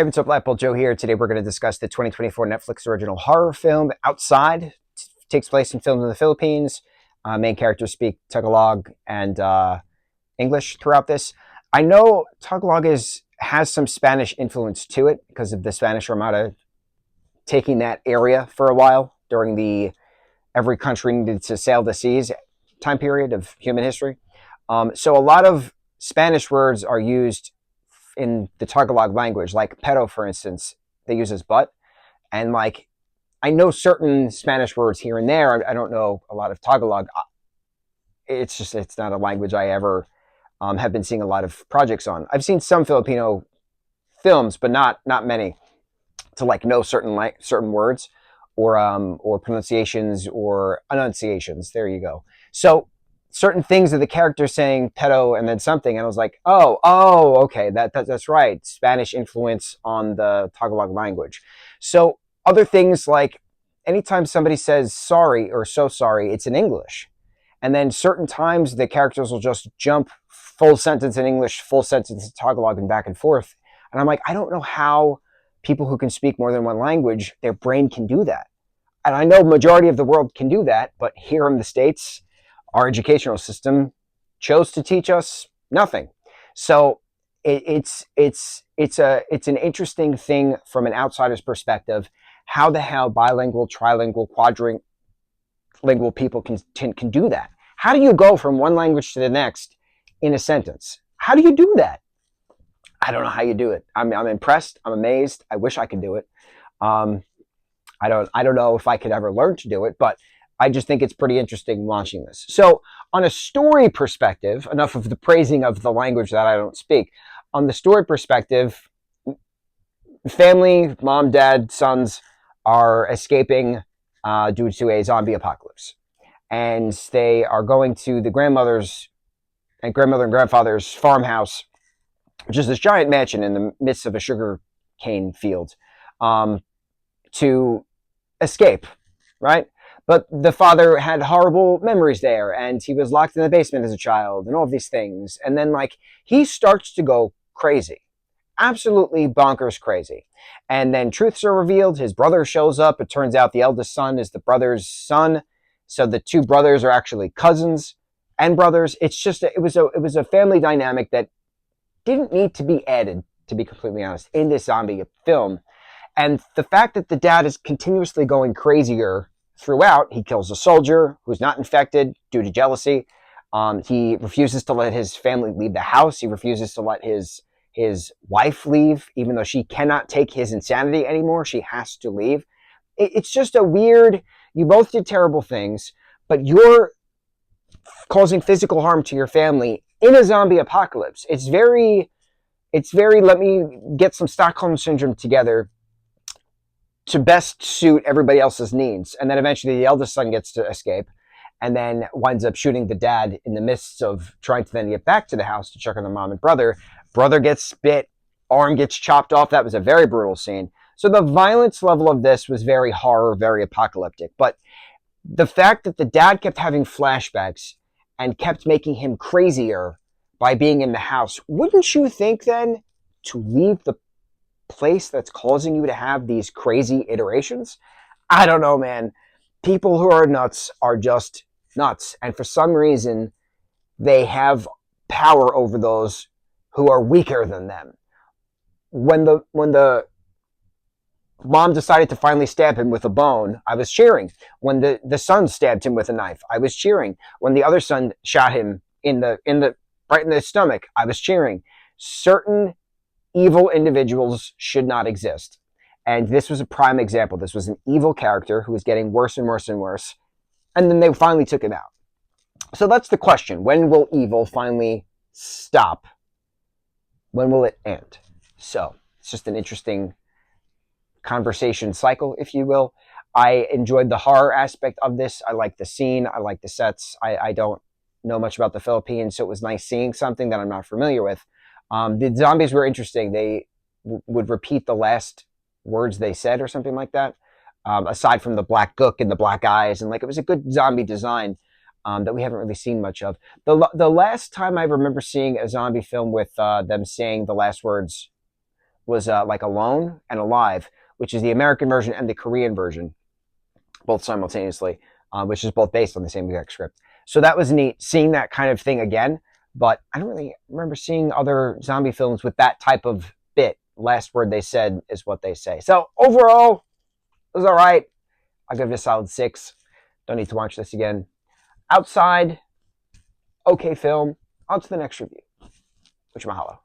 Hey, what's up, lightboltjoe here. Today we're going to discuss the 2024 Netflix original horror film, Outside. It takes place and filmed in the Philippines. Main characters speak Tagalog and English throughout this. I know Tagalog has some Spanish influence to it because of the Spanish Armada taking that area for a while during the every country needed to sail the seas time period of human history. So a lot of Spanish words are used in the Tagalog language, like pedo, for instance, they use as butt. And like, I know certain Spanish words here and there. I don't know a lot of Tagalog. It's not a language I ever have been seeing a lot of projects on. I've seen some Filipino films, but not many to like know certain words or pronunciations or enunciations. There you go. So certain things of the character saying pedo and then something, and I was like, oh, okay, that's right. Spanish influence on the Tagalog language. So other things like anytime somebody says sorry or so sorry, it's in English. And then certain times the characters will just jump full sentence in English, full sentence in Tagalog, and back and forth. And I'm like, I don't know how people who can speak more than one language, their brain can do that. And I know majority of the world can do that, but here in the States, our educational system chose to teach us nothing. So it's an interesting thing from an outsider's perspective. How the hell bilingual, trilingual, quadrilingual people can do that? How do you go from one language to the next in a sentence? How do you do that? I don't know how you do it. I'm impressed. I'm amazed. I wish I could do it. I don't know if I could ever learn to do it, but I just think it's pretty interesting watching this. So on a story perspective, enough of the praising of the language that I don't speak. On the story perspective, family, mom, dad, sons are escaping due to a zombie apocalypse. And they are going to the grandmother and grandfather's farmhouse, which is this giant mansion in the midst of a sugar cane field, to escape, right? But the father had horrible memories there, and he was locked in the basement as a child, and all of these things. And then, like, he starts to go crazy. Absolutely bonkers crazy. And then truths are revealed. His brother shows up. It turns out the eldest son is the brother's son. So the two brothers are actually cousins and brothers. It's just, it was a family dynamic that didn't need to be added, to be completely honest, in this zombie film. And the fact that the dad is continuously going crazier throughout, he kills a soldier who's not infected due to jealousy. He refuses to let his family leave the house. He refuses to let his wife leave, even though she cannot take his insanity anymore. She has to leave. It's just a weird, you both did terrible things, but you're causing physical harm to your family in a zombie apocalypse. It's very, let me get some Stockholm Syndrome together to best suit everybody else's needs. And then eventually the eldest son gets to escape and then winds up shooting the dad in the midst of trying to then get back to the house to check on the mom and brother. Brother gets spit, arm gets chopped off. That was a very brutal scene. So the violence level of this was very horror, very apocalyptic. But the fact that the dad kept having flashbacks and kept making him crazier by being in the house, wouldn't you think then to leave the place that's causing you to have these crazy iterations? I don't know, man. People who are nuts are just nuts. And for some reason, they have power over those who are weaker than them. When the mom decided to finally stab him with a bone, I was cheering. When the son stabbed him with a knife, I was cheering. When the other son shot him right in the stomach, I was cheering. Certain evil individuals should not exist. And this was a prime example. This was an evil character who was getting worse and worse and worse. And then they finally took him out. So that's the question. When will evil finally stop? When will it end? So it's just an interesting conversation cycle, if you will. I enjoyed the horror aspect of this. I like the scene. I like the sets. I don't know much about the Philippines, so it was nice seeing something that I'm not familiar with. The zombies were interesting. They would repeat the last words they said or something like that, aside from the black gook and the black eyes. And like, it was a good zombie design that we haven't really seen much of. The last time I remember seeing a zombie film with them saying the last words was like Alone and Alive, which is the American version and the Korean version, both simultaneously, which is both based on the same exact script. So that was neat, seeing that kind of thing again. But I don't really remember seeing other zombie films with that type of bit. Last word they said is what they say. So overall, it was all right. I'll give it a solid 6. Don't need to watch this again. Outside, okay film. On to the next review. Mucho mahalo.